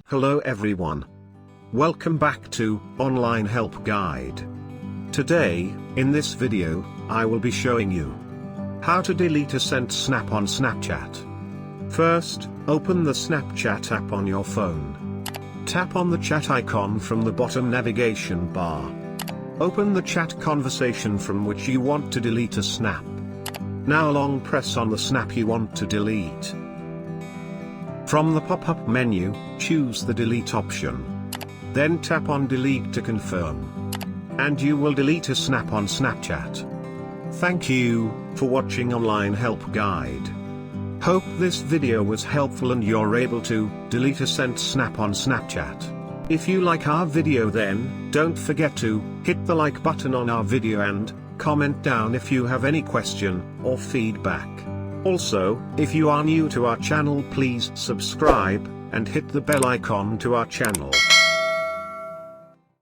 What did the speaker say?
Hello everyone. Welcome back to Online Help Guide. Today, in this video, I will be showing you how to delete a sent snap on Snapchat. First, open the Snapchat app on your phone. Tap on the chat icon from the bottom navigation bar. Open the chat conversation from which you want to delete a snap. Now long press on the snap you want to delete. From the pop-up menu, choose the delete option. Then tap on delete to confirm. And you will delete a snap on Snapchat. Thank you for watching Online Help Guide. Hope this video was helpful and you're able to delete a sent snap on Snapchat. If you like our video, then don't forget to hit the like button on our video and comment down if you have any question or feedback. Also, if you are new to our channel, please subscribe and hit the bell icon to our channel.